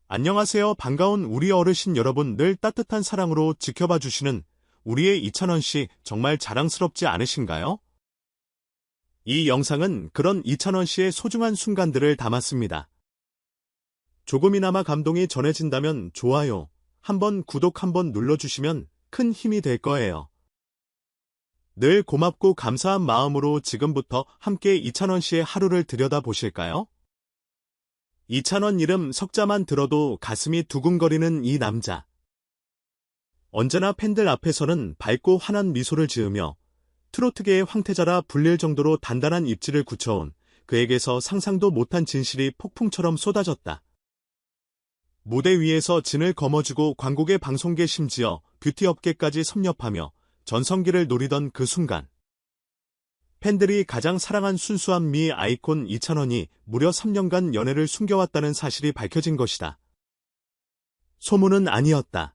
안녕하세요. 반가운 우리 어르신 여러분, 늘 따뜻한 사랑으로 지켜봐 주시는 우리의 이찬원 씨 정말 자랑스럽지 않으신가요? 이 영상은 그런 이찬원 씨의 소중한 순간들을 담았습니다. 조금이나마 감동이 전해진다면 좋아요, 한번 구독 한번 눌러주시면 큰 힘이 될 거예요. 늘 고맙고 감사한 마음으로 지금부터 함께 이찬원 씨의 하루를 들여다보실까요? 이찬원 이름 석자만 들어도 가슴이 두근거리는 이 남자. 언제나 팬들 앞에서는 밝고 환한 미소를 지으며 트로트계의 황태자라 불릴 정도로 단단한 입지를 굳혀온 그에게서 상상도 못한 진실이 폭풍처럼 쏟아졌다. 무대 위에서 진을 거머쥐고 광고계 방송계 심지어 뷰티업계까지 섭렵하며 전성기를 노리던 그 순간. 팬들이 가장 사랑한 순수한 미 아이콘 이찬원이 무려 3년간 연애를 숨겨왔다는 사실이 밝혀진 것이다. 소문은 아니었다.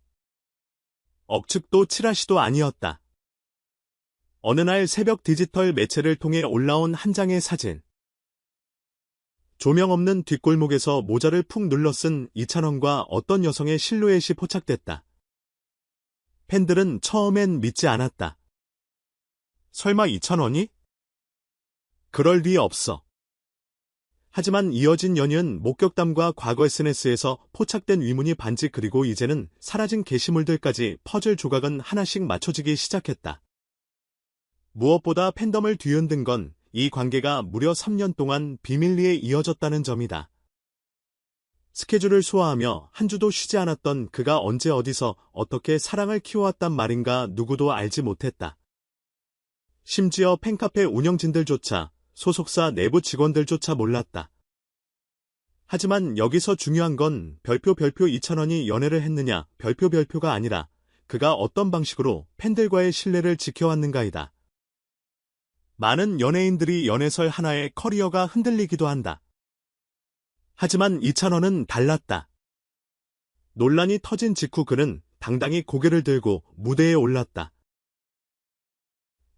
억측도 칠하시도 아니었다. 어느 날 새벽 디지털 매체를 통해 올라온 한 장의 사진. 조명 없는 뒷골목에서 모자를 푹 눌러 쓴 이찬원과 어떤 여성의 실루엣이 포착됐다. 팬들은 처음엔 믿지 않았다. 설마 이찬원이? 그럴 리 없어. 하지만 이어진 연이은 목격담과 과거 SNS에서 포착된 위문이 반지 그리고 이제는 사라진 게시물들까지 퍼즐 조각은 하나씩 맞춰지기 시작했다. 무엇보다 팬덤을 뒤흔든 건 이 관계가 무려 3년 동안 비밀리에 이어졌다는 점이다. 스케줄을 소화하며 한 주도 쉬지 않았던 그가 언제 어디서 어떻게 사랑을 키워왔단 말인가 누구도 알지 못했다. 심지어 팬카페 운영진들조차 소속사 내부 직원들조차 몰랐다. 하지만 여기서 중요한 건 별표 이찬원이 연애를 했느냐 별표가 아니라 그가 어떤 방식으로 팬들과의 신뢰를 지켜왔는가이다. 많은 연예인들이 연애설 하나에 커리어가 흔들리기도 한다. 하지만 이찬원은 달랐다. 논란이 터진 직후 그는 당당히 고개를 들고 무대에 올랐다.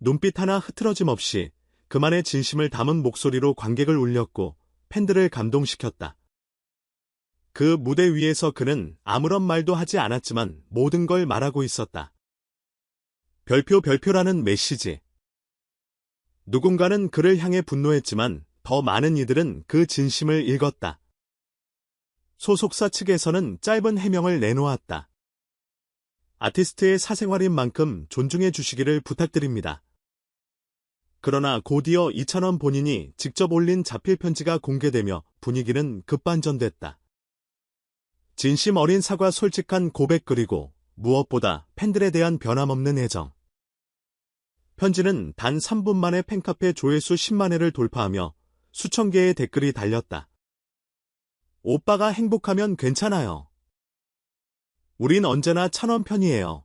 눈빛 하나 흐트러짐 없이 그만의 진심을 담은 목소리로 관객을 울렸고 팬들을 감동시켰다. 그 무대 위에서 그는 아무런 말도 하지 않았지만 모든 걸 말하고 있었다. 별표라는 메시지. 누군가는 그를 향해 분노했지만 더 많은 이들은 그 진심을 읽었다. 소속사 측에서는 짧은 해명을 내놓았다. 아티스트의 사생활인 만큼 존중해 주시기를 부탁드립니다. 그러나 곧이어 이찬원 본인이 직접 올린 자필 편지가 공개되며 분위기는 급반전됐다. 진심 어린 사과, 솔직한 고백 그리고 무엇보다 팬들에 대한 변함없는 애정. 편지는 단 3분 만에 팬카페 조회수 10만 회를 돌파하며 수천 개의 댓글이 달렸다. 오빠가 행복하면 괜찮아요. 우린 언제나 찬원 편이에요.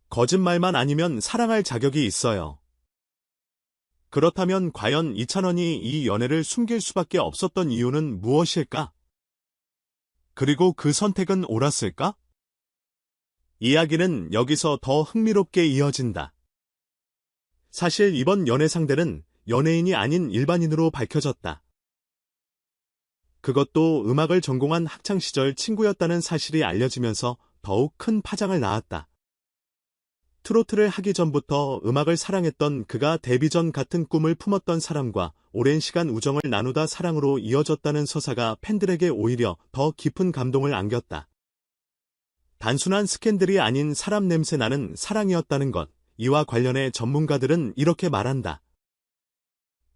거짓말만 아니면 사랑할 자격이 있어요. 그렇다면 과연 이찬원이 이 연애를 숨길 수밖에 없었던 이유는 무엇일까? 그리고 그 선택은 옳았을까? 이야기는 여기서 더 흥미롭게 이어진다. 사실 이번 연애 상대는 연예인이 아닌 일반인으로 밝혀졌다. 그것도 음악을 전공한 학창시절 친구였다는 사실이 알려지면서 더욱 큰 파장을 낳았다. 트로트를 하기 전부터 음악을 사랑했던 그가 데뷔 전 같은 꿈을 품었던 사람과 오랜 시간 우정을 나누다 사랑으로 이어졌다는 서사가 팬들에게 오히려 더 깊은 감동을 안겼다. 단순한 스캔들이 아닌 사람 냄새 나는 사랑이었다는 것. 이와 관련해 전문가들은 이렇게 말한다.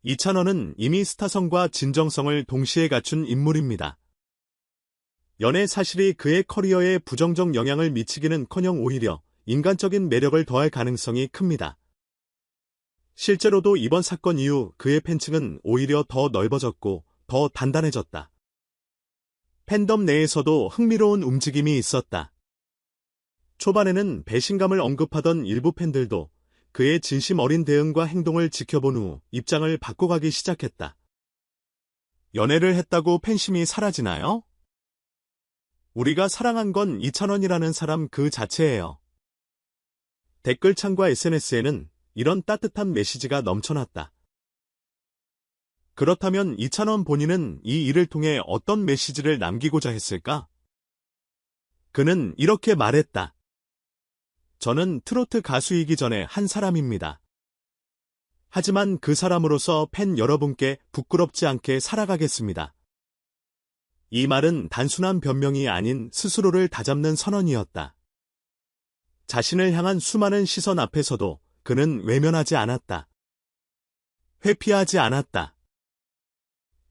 이찬원은 이미 스타성과 진정성을 동시에 갖춘 인물입니다. 연애 사실이 그의 커리어에 부정적 영향을 미치기는커녕 오히려 인간적인 매력을 더할 가능성이 큽니다. 실제로도 이번 사건 이후 그의 팬층은 오히려 더 넓어졌고 더 단단해졌다. 팬덤 내에서도 흥미로운 움직임이 있었다. 초반에는 배신감을 언급하던 일부 팬들도 그의 진심 어린 대응과 행동을 지켜본 후 입장을 바꿔가기 시작했다. 연애를 했다고 팬심이 사라지나요? 우리가 사랑한 건 이찬원이라는 사람 그 자체예요. 댓글창과 SNS에는 이런 따뜻한 메시지가 넘쳐났다. 그렇다면 이찬원 본인은 이 일을 통해 어떤 메시지를 남기고자 했을까? 그는 이렇게 말했다. 저는 트로트 가수이기 전에 한 사람입니다. 하지만 그 사람으로서 팬 여러분께 부끄럽지 않게 살아가겠습니다. 이 말은 단순한 변명이 아닌 스스로를 다잡는 선언이었다. 자신을 향한 수많은 시선 앞에서도 그는 외면하지 않았다. 회피하지 않았다.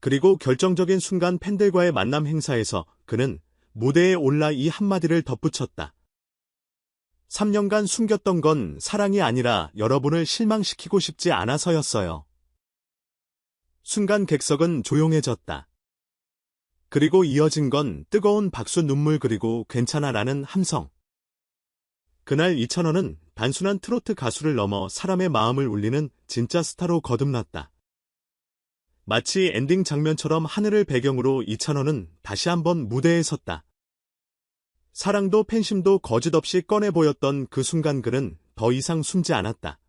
그리고 결정적인 순간 팬들과의 만남 행사에서 그는 무대에 올라 이 한마디를 덧붙였다. 3년간 숨겼던 건 사랑이 아니라 여러분을 실망시키고 싶지 않아서였어요. 순간 객석은 조용해졌다. 그리고 이어진 건 뜨거운 박수, 눈물, 그리고 괜찮아라는 함성. 그날 이찬원은 단순한 트로트 가수를 넘어 사람의 마음을 울리는 진짜 스타로 거듭났다. 마치 엔딩 장면처럼 하늘을 배경으로 이찬원은 다시 한번 무대에 섰다. 사랑도 팬심도 거짓없이 꺼내 보였던 그 순간 그는 더 이상 숨지 않았다.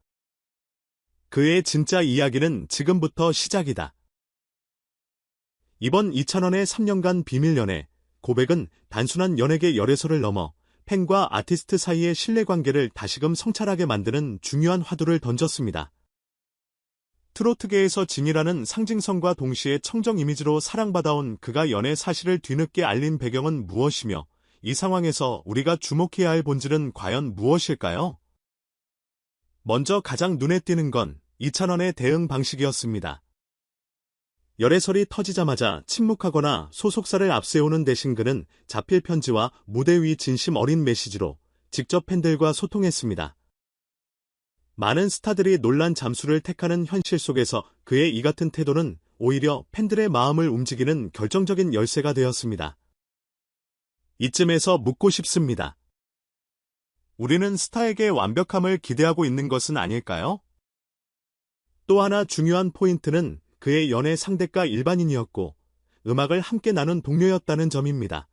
그의 진짜 이야기는 지금부터 시작이다. 이번 이찬원의 3년간 비밀 연애, 고백은 단순한 연예계 열애설을 넘어 팬과 아티스트 사이의 신뢰관계를 다시금 성찰하게 만드는 중요한 화두를 던졌습니다. 트로트계에서 진이라는 상징성과 동시에 청정 이미지로 사랑받아온 그가 연애 사실을 뒤늦게 알린 배경은 무엇이며 이 상황에서 우리가 주목해야 할 본질은 과연 무엇일까요? 먼저 가장 눈에 띄는 건 이찬원의 대응 방식이었습니다. 열애설이 터지자마자 침묵하거나 소속사를 앞세우는 대신 그는 자필 편지와 무대 위 진심 어린 메시지로 직접 팬들과 소통했습니다. 많은 스타들이 논란 잠수를 택하는 현실 속에서 그의 이 같은 태도는 오히려 팬들의 마음을 움직이는 결정적인 열쇠가 되었습니다. 이쯤에서 묻고 싶습니다. 우리는 스타에게 완벽함을 기대하고 있는 것은 아닐까요? 또 하나 중요한 포인트는 그의 연애 상대가 일반인이었고 음악을 함께 나눈 동료였다는 점입니다.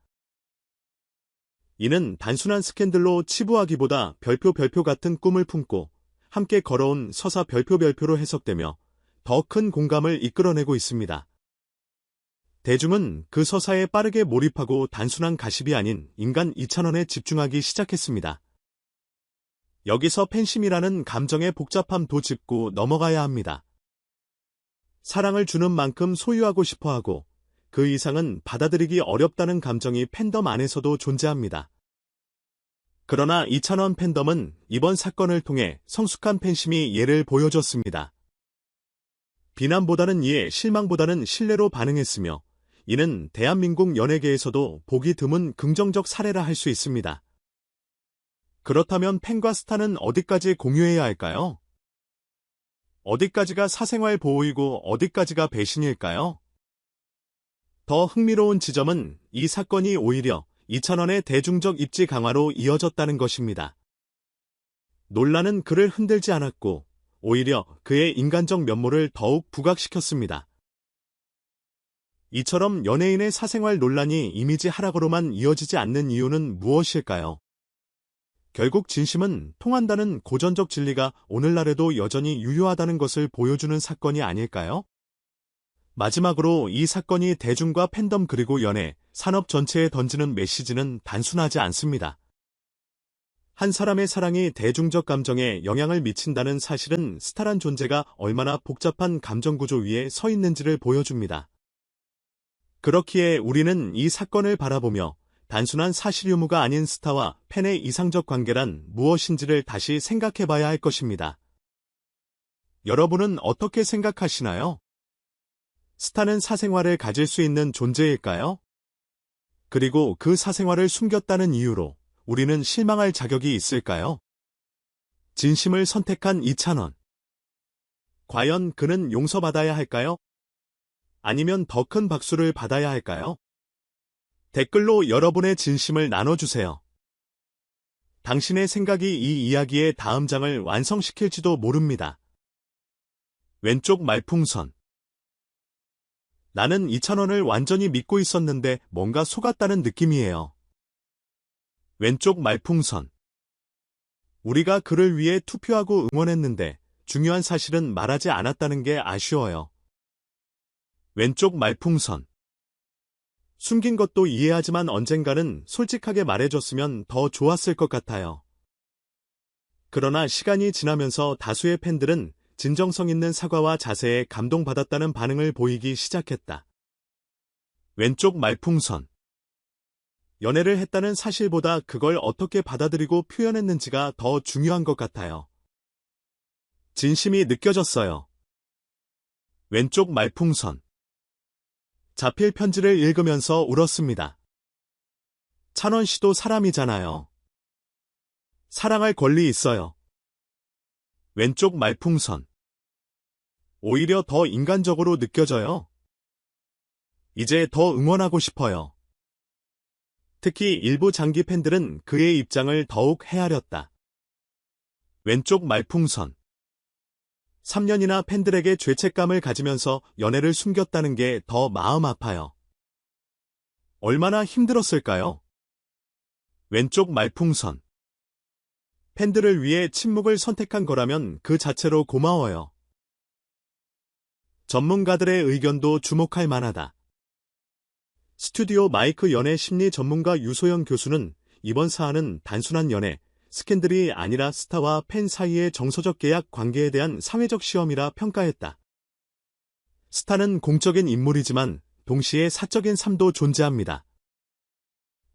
이는 단순한 스캔들로 치부하기보다 별표 같은 꿈을 품고 함께 걸어온 서사 별표로 해석되며 더 큰 공감을 이끌어내고 있습니다. 대중은 그 서사에 빠르게 몰입하고 단순한 가십이 아닌 인간 이찬원에 집중하기 시작했습니다. 여기서 팬심이라는 감정의 복잡함도 짚고 넘어가야 합니다. 사랑을 주는 만큼 소유하고 싶어하고 그 이상은 받아들이기 어렵다는 감정이 팬덤 안에서도 존재합니다. 그러나 이찬원 팬덤은 이번 사건을 통해 성숙한 팬심이 예를 보여줬습니다. 비난보다는 이해, 실망보다는 신뢰로 반응했으며 이는 대한민국 연예계에서도 보기 드문 긍정적 사례라 할 수 있습니다. 그렇다면 팬과 스타는 어디까지 공유해야 할까요? 어디까지가 사생활 보호이고 어디까지가 배신일까요? 더 흥미로운 지점은 이 사건이 오히려 이찬원의 대중적 입지 강화로 이어졌다는 것입니다. 논란은 그를 흔들지 않았고 오히려 그의 인간적 면모를 더욱 부각시켰습니다. 이처럼 연예인의 사생활 논란이 이미지 하락으로만 이어지지 않는 이유는 무엇일까요? 결국 진심은 통한다는 고전적 진리가 오늘날에도 여전히 유효하다는 것을 보여주는 사건이 아닐까요? 마지막으로 이 사건이 대중과 팬덤 그리고 연예, 산업 전체에 던지는 메시지는 단순하지 않습니다. 한 사람의 사랑이 대중적 감정에 영향을 미친다는 사실은 스타란 존재가 얼마나 복잡한 감정구조 위에 서 있는지를 보여줍니다. 그렇기에 우리는 이 사건을 바라보며 단순한 사실 유무가 아닌 스타와 팬의 이상적 관계란 무엇인지를 다시 생각해봐야 할 것입니다. 여러분은 어떻게 생각하시나요? 스타는 사생활을 가질 수 있는 존재일까요? 그리고 그 사생활을 숨겼다는 이유로 우리는 실망할 자격이 있을까요? 진심을 선택한 이찬원. 과연 그는 용서받아야 할까요? 아니면 더 큰 박수를 받아야 할까요? 댓글로 여러분의 진심을 나눠주세요. 당신의 생각이 이 이야기의 다음 장을 완성시킬지도 모릅니다. 왼쪽 말풍선. 나는 이찬원을 완전히 믿고 있었는데 뭔가 속았다는 느낌이에요. 왼쪽 말풍선. 우리가 그를 위해 투표하고 응원했는데 중요한 사실은 말하지 않았다는 게 아쉬워요. 왼쪽 말풍선. 숨긴 것도 이해하지만 언젠가는 솔직하게 말해줬으면 더 좋았을 것 같아요. 그러나 시간이 지나면서 다수의 팬들은 진정성 있는 사과와 자세에 감동받았다는 반응을 보이기 시작했다. 왼쪽 말풍선. 연애를 했다는 사실보다 그걸 어떻게 받아들이고 표현했는지가 더 중요한 것 같아요. 진심이 느껴졌어요. 왼쪽 말풍선. 자필 편지를 읽으면서 울었습니다. 찬원 씨도 사람이잖아요. 사랑할 권리 있어요. 왼쪽 말풍선. 오히려 더 인간적으로 느껴져요. 이제 더 응원하고 싶어요. 특히 일부 장기 팬들은 그의 입장을 더욱 헤아렸다. 왼쪽 말풍선. 3년이나 팬들에게 죄책감을 가지면서 연애를 숨겼다는 게 더 마음 아파요. 얼마나 힘들었을까요? 왼쪽 말풍선. 팬들을 위해 침묵을 선택한 거라면 그 자체로 고마워요. 전문가들의 의견도 주목할 만하다. 스튜디오 마이크 연애 심리 전문가 유소영 교수는 이번 사안은 단순한 연애, 스캔들이 아니라 스타와 팬 사이의 정서적 계약 관계에 대한 사회적 시험이라 평가했다. 스타는 공적인 인물이지만 동시에 사적인 삶도 존재합니다.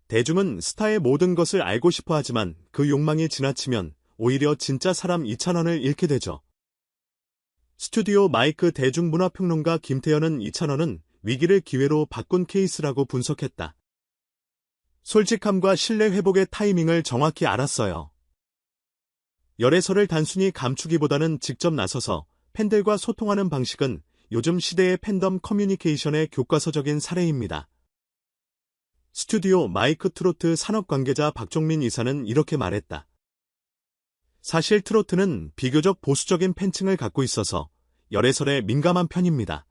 대중은 스타의 모든 것을 알고 싶어 하지만 그 욕망이 지나치면 오히려 진짜 사람 이찬원을 잃게 되죠. 스튜디오 마이크 대중문화평론가 김태현은 이찬원은 위기를 기회로 바꾼 케이스라고 분석했다. 솔직함과 신뢰 회복의 타이밍을 정확히 알았어요. 열애설을 단순히 감추기보다는 직접 나서서 팬들과 소통하는 방식은 요즘 시대의 팬덤 커뮤니케이션의 교과서적인 사례입니다. 스튜디오 마이크 트로트 산업 관계자 박종민 이사는 이렇게 말했다. 사실 트로트는 비교적 보수적인 팬층을 갖고 있어서 열애설에 민감한 편입니다.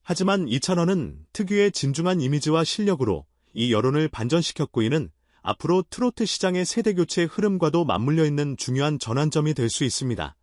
하지만 이찬원은 특유의 진중한 이미지와 실력으로 이 여론을 반전시켰고 이는 앞으로 트로트 시장의 세대교체 흐름과도 맞물려 있는 중요한 전환점이 될 수 있습니다.